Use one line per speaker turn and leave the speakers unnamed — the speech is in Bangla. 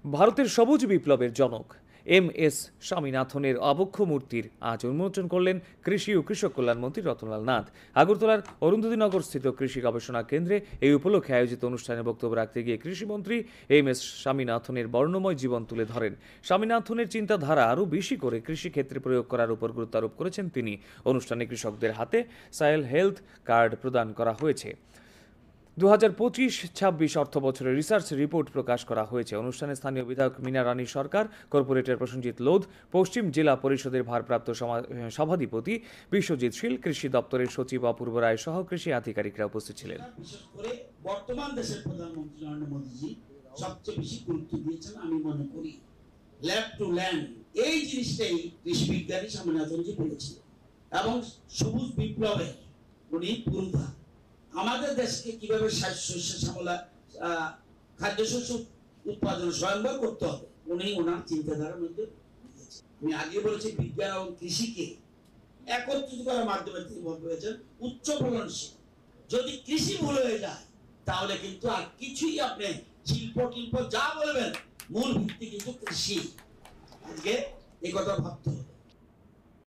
ভারতের সবুজ বিপ্লবের জনক এম.এস. স্বামীনাথনের আবক্ষ মূর্তির আজ উন্মোচন করলেন কৃষি ও কৃষক কল্যাণ মন্ত্রী রতনলাল নাথ। আগরতলার অরুন্ধতিনগর স্থিত কৃষি গবেষণা কেন্দ্রে এই উপলক্ষে আয়োজিত অনুষ্ঠানে বক্তব্য রাখতে গিয়ে কৃষিমন্ত্রী এম.এস. স্বামীনাথনের বর্ণময় জীবন তুলে ধরেন। স্বামীনাথনের চিন্তাধারা আরও বেশি করে কৃষিক্ষেত্রে প্রয়োগ করার উপর গুরুত্ব আরোপ করেছেন তিনি। অনুষ্ঠানে কৃষকদের হাতে সয়েল হেলথ কার্ড প্রদান করা হয়েছে। 2025-26 অর্থ বছরের রিসার্চ রিপোর্ট প্রকাশ করা হয়েছে। অনুষ্ঠানে স্থানীয় বিধায়ক মীনা রানী সরকার, কর্পোরেটর প্রসেনজিৎ লোধ, পশ্চিম জেলা পরিষদের ভারপ্রাপ্ত সভাধিপতি বিশ্বজিৎ শীল, কৃষি দপ্তরের সচিব অপূর্ব রায় সহ কৃষি আধিকারিকরা উপস্থিত ছিলেন।
বিশেষ করে বর্তমান দেশের প্রধানমন্ত্রী নরেন্দ্র মোদীজি সবচেয়ে বেশি গুরুত্ব দিয়েছেন আমি মনে করি ল্যাব টু ল্যান্ড, এই জিনিসটাই কৃষি বিজ্ঞানী স্বামীনাথনজি বলেছিলেন এবং সবুজ বিপ্লবে উনি পুরোধা আমাদের দেশকে কিভাবে শস্য শ্যামলা খাদ্যশস্য উৎপাদন স্বয়ংবর করতে হবে উনি ওনার চিন্তাধারার মধ্যে দিয়েছেন। আমি আগে বলেছি বিজ্ঞান এবং কৃষিকে একত্রিত করার মাধ্যমে তিনি বলেছেন উচ্চ ফলনশীল। যদি কৃষি ভুল হয়ে যায় তাহলে কিন্তু আর কিছুই আপনি শিল্প টিল্প যা বলবেন মূল ভিত্তি কিন্তু কৃষি। আজকে এই কথা ভাবতে হবে।